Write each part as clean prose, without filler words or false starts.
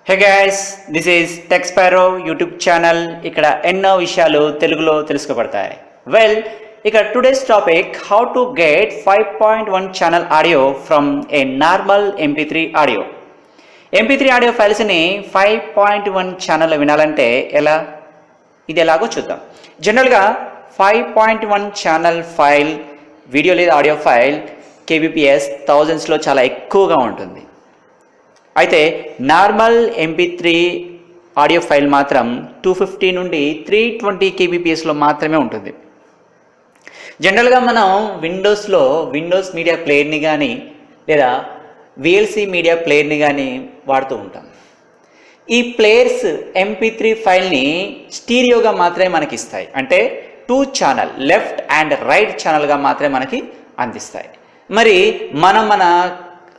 Hey guys, this is Tech Sparrow YouTube channel. ఇక్కడ ఎన్నో విషయాలు తెలుగులో తెలుసుకోబడతాయి. వెల్, ఇక్కడ today's topic how to get 5.1 channel audio from a normal MP3 audio. MP3 audio ఫైల్స్ని 5.1 ఛానల్లో వినాలంటే ఎలా? ఇది ఎలాగో చూద్దాం. జనరల్గా 5.1 ఛానల్ ఫైల్ వీడియో లేదా ఆడియో ఫైల్ kbps థౌజండ్స్లో చాలా ఎక్కువగా ఉంటుంది. అయితే నార్మల్ MP3 ఆడియో ఫైల్ మాత్రం 250 నుండి 320 kbpsలో మాత్రమే ఉంటుంది. జనరల్గా మనం విండోస్ మీడియా ప్లేయర్ని కానీ లేదా VLC మీడియా ప్లేయర్ని కానీ వాడుతూ ఉంటాం. ఈ ప్లేయర్స్ MP3 ఫైల్ని స్టీరియోగా మాత్రమే మనకి ఇస్తాయి. అంటే 2 ఛానల్ లెఫ్ట్ అండ్ రైట్ ఛానల్గా మాత్రమే మనకి అందిస్తాయి. మరి మన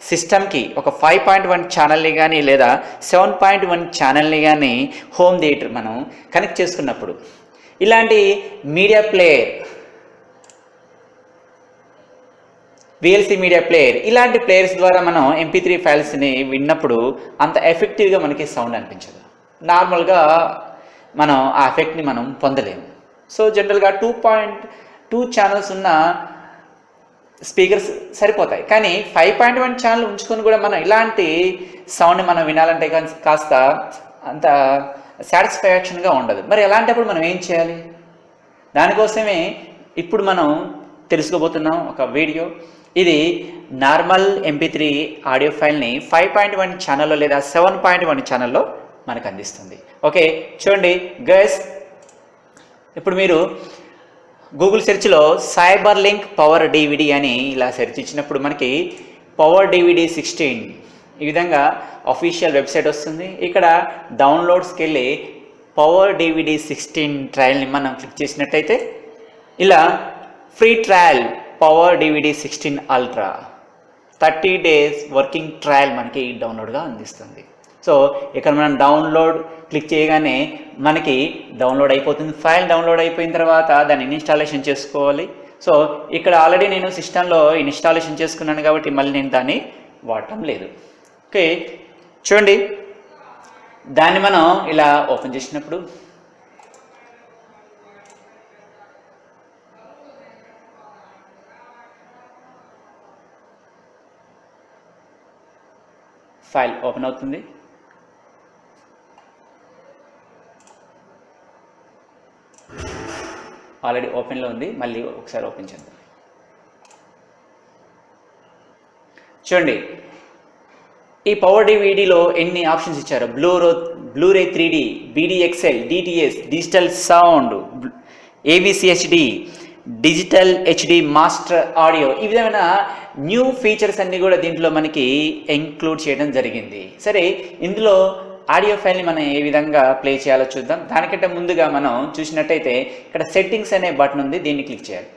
సిస్టమ్కి ఒక 5.1 ఛానల్ని కానీ లేదా 7.1 ఛానల్ని కానీ హోమ్ థియేటర్ మనం కనెక్ట్ చేసుకున్నప్పుడు ఇలాంటి media player, VLC media player, ఇలాంటి ప్లేయర్స్ ద్వారా మనం MP3 ఫైల్స్ని విన్నప్పుడు అంత ఎఫెక్టివ్గా మనకి సౌండ్ అనిపించదు. నార్మల్గా మనం ఆ ఎఫెక్ట్ని మనం పొందలేము. సో జనరల్గా 2.2 ఛానల్స్ ఉన్న స్పీకర్స్ సరిపోతాయి. కానీ 5.1 ఛానల్ ఉంచుకొని కూడా మనం ఇలాంటి సౌండ్ని మనం వినాలంటే కాస్త అంత సాటిస్ఫాక్షన్గా ఉండదు. మరి అలాంటప్పుడు మనం ఏం చేయాలి? దానికోసమే ఇప్పుడు మనం తెలుసుకోబోతున్నాం ఒక వీడియో. ఇది నార్మల్ MP3 ఆడియో ఫైల్ని 5.1 ఛానల్లో లేదా 7.1 ఛానల్లో మనకు అందిస్తుంది. ఓకే, చూడండి గైస్, ఇప్పుడు మీరు గూగుల్ సెర్చ్లో సైబర్ లింక్ పవర్ DVD అని ఇలా సెర్చ్ ఇచ్చినప్పుడు మనకి పవర్ DVD 16 ఈ విధంగా అఫీషియల్ వెబ్సైట్ వస్తుంది. ఇక్కడ డౌన్లోడ్స్కి వెళ్ళి పవర్ DVD 16 ట్రయల్ని మనం క్లిక్ చేసినట్టయితే ఇలా free trial power DVD 16 ultra 30 days working trial మనకి డౌన్లోడ్గా అందిస్తుంది. సో ఇక్కడ మనం డౌన్లోడ్ క్లిక్ చేయగానే మనకి డౌన్లోడ్ అయిపోతుంది. ఫైల్ డౌన్లోడ్ అయిపోయిన తర్వాత దాన్ని ఇన్స్టాలేషన్ చేసుకోవాలి. సో ఇక్కడ ఆల్రెడీ నేను సిస్టంలో ఇన్స్టాలేషన్ చేసుకున్నాను కాబట్టి మళ్ళీ నేను దాన్ని వాడటం లేదు. ఓకే, చూడండి, దాన్ని మనం ఇలా ఓపెన్ చేసినప్పుడు ఫైల్ ఓపెన్ అవుతుంది. ఆల్రెడీ ఓపెన్లో ఉంది, మళ్ళీ ఒకసారి ఓపెన్ చేద్దాం. చూడండి, ఈ పవర్ DVDలో ఎన్ని ఆప్షన్స్ ఇచ్చారు. Blu-ray 3D, BDXL, DTS, digital sound, AVCHD, digital HD, master audio, ఈ విధమైన న్యూ ఫీచర్స్ అన్నీ కూడా దీంట్లో మనకి ఇంక్లూడ్ చేయడం జరిగింది. సరే, ఇందులో ఆడియో ఫైల్ని మనం ఏ విధంగా ప్లే చేయాలో చూద్దాం. దానికంటే ముందుగా మనం చూసినట్టయితే ఇక్కడ సెట్టింగ్స్ అనే బటన్ ఉంది, దీన్ని క్లిక్ చేయాలి.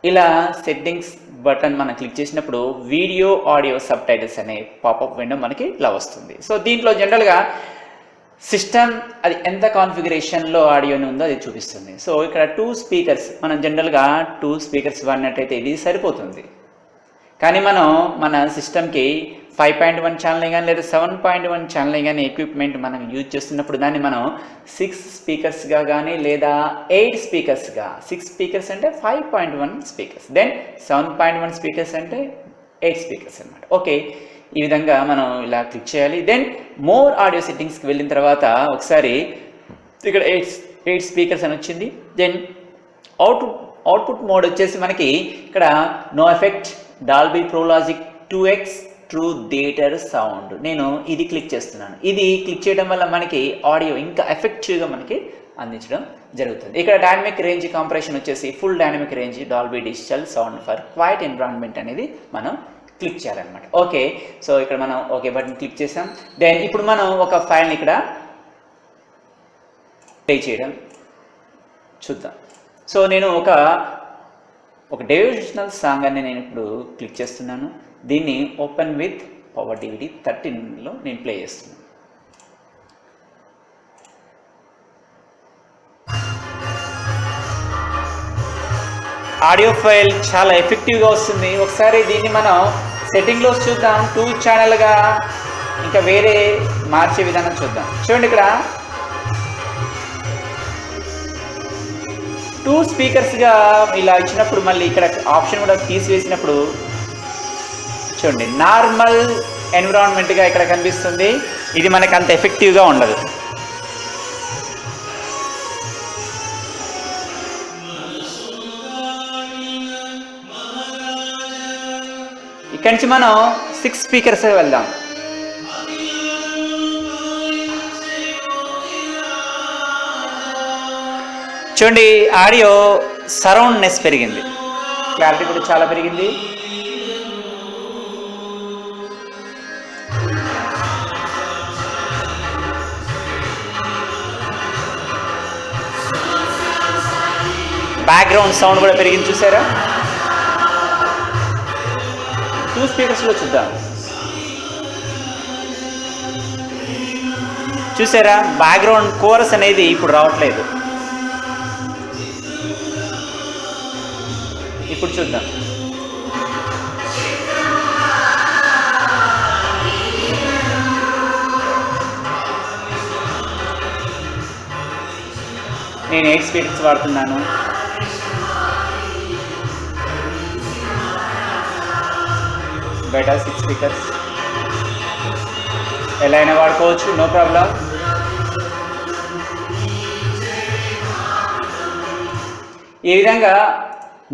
ఇలా సెట్టింగ్స్ బటన్ మనం క్లిక్ చేసినప్పుడు వీడియో ఆడియో సబ్ టైటిల్స్ అనే పాపప్ విండో మనకి ఇలా వస్తుంది. సో దీంట్లో జనరల్గా సిస్టమ్ అది ఎంత కాన్ఫిగరేషన్లో ఆడియోని ఉందో అది చూపిస్తుంది. సో ఇక్కడ 2 స్పీకర్స్, మనం జనరల్గా 2 స్పీకర్స్ వాడినట్టయితే ఇది సరిపోతుంది. కానీ మనం మన సిస్టమ్కి 5.1 ఛానల్ కానీ లేదా 7.1 ఛానల్ కానీ ఎక్విప్మెంట్ మనం యూజ్ చేస్తున్నప్పుడు దాన్ని మనం 6 స్పీకర్స్గా కానీ లేదా 8 స్పీకర్స్గా, 6 స్పీకర్స్ అంటే 5.1 స్పీకర్స్, దెన్ 7.1 స్పీకర్స్ అంటే 8 స్పీకర్స్ అనమాట. ఓకే, ఈ విధంగా మనం ఇలా క్లిక్ చేయాలి. దెన్ మోర్ ఆడియో సెట్టింగ్స్కి వెళ్ళిన తర్వాత ఒకసారి ఇక్కడ 8 స్పీకర్స్ అని వచ్చింది. దెన్ అవుట్పుట్ మోడ్ వచ్చేసి మనకి ఇక్కడ no effect, Dolby Pro Logic 2x true theatre sound, నేను ఇది క్లిక్ చేస్తున్నాను. ఇది క్లిక్ చేయడం వల్ల మనకి ఆడియో ఇంకా ఎఫెక్టివ్గా మనకి అందించడం జరుగుతుంది. ఇక్కడ డైనమిక్ రేంజ్ కంప్రెషన్ వచ్చేసి full dynamic range Dolby digital sound for quite environment అనేది మనం క్లిక్ చేయాలన్నమాట. ఓకే, సో ఇక్కడ మనం ఓకే బటన్ క్లిక్ చేసాం. దెన్ ఇప్పుడు మనం ఒక ఫైల్ని ఇక్కడ ప్లే చేయడం చూద్దాం. సో నేను ఒక డివోషనల్ సాంగ్ అని నేను ఇప్పుడు క్లిక్ చేస్తున్నాను. దీన్ని ఓపెన్ విత్ పవర్ DVD 13లో నేను ప్లే చేస్తున్నాను. ఆడియో ఫైల్ చాలా ఎఫెక్టివ్గా వస్తుంది. ఒకసారి దీన్ని మనం సెట్టింగ్లో చూద్దాం. 2 ఛానల్గా ఇంకా వేరే మార్చే విధానం చూద్దాం. చూడండి, ఇక్కడ 2 స్పీకర్స్గా ఇలా ఇచ్చినప్పుడు మళ్ళీ ఇక్కడ ఆప్షన్ కూడా తీసివేసినప్పుడు చూడండి నార్మల్ ఎన్విరాన్మెంట్గా ఇక్కడ కనిపిస్తుంది. ఇది మనకు అంత ఎఫెక్టివ్గా ఉండదు. ఇక్కడి నుంచి మనం 6 స్పీకర్స్ వెళ్దాం. చూడండి, ఆడియో సరౌండ్నెస్ పెరిగింది, క్లారిటీ కూడా చాలా పెరిగింది. బ్యాక్గ్రౌండ్ సౌండ్ కూడా పెరిగింది, చూసారా? 2 స్పీకర్స్లో చూద్దాం. చూసారా, బ్యాక్గ్రౌండ్ కోరస్ అనేది ఇప్పుడు రావట్లేదు. ఇప్పుడు చూద్దాం. నేను 8 స్పీకర్స్ వాడుతున్నాను. బయట 6 స్పీకర్స్ ఎలా అయినా వాడుకోవచ్చు, నో ప్రాబ్లం. ఈ విధంగా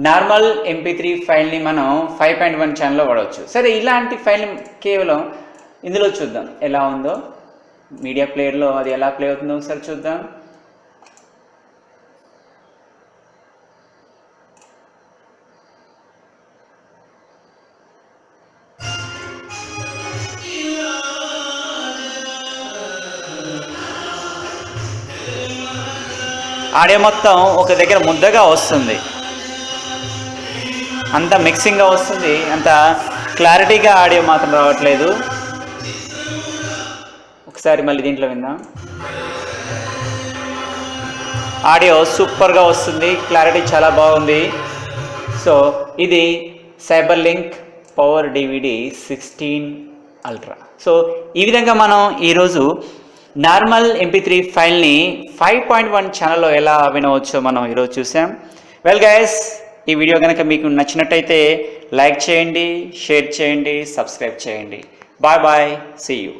నార్మల్ MP3 ఫైల్ని మనం 5.1 ఛానల్లో వాడవచ్చు. సరే, ఇలాంటి ఫైల్ని కేవలం ఇందులో చూద్దాం ఎలా ఉందో. మీడియా ప్లేయర్లో అది ఎలా ప్లే అవుతుందో ఒకసారి చూద్దాం. ఆడియో మొత్తం ఒక దగ్గర ముద్దగా వస్తుంది, అంత మిక్సింగ్గా వస్తుంది, అంత క్లారిటీగా ఆడియో మాత్రం రావట్లేదు. ఒకసారి మళ్ళీ దీంట్లో విందాం. ఆడియో సూపర్గా వస్తుంది, క్లారిటీ చాలా బాగుంది. సో ఇది Cyberlink power DVD 16 Ultra. So ఈ విధంగా మనం ఈరోజు నార్మల్ MP3 ఫైల్ని 5.1 ఛానల్లో ఎలా వినవచ్చో మనం ఈరోజు చూసాం. వెల్ గైస్, ఈ వీడియో కనుక మీకు నచ్చినట్టయితే లైక్ చేయండి, షేర్ చేయండి, సబ్స్క్రైబ్ చేయండి. Bye bye, see you.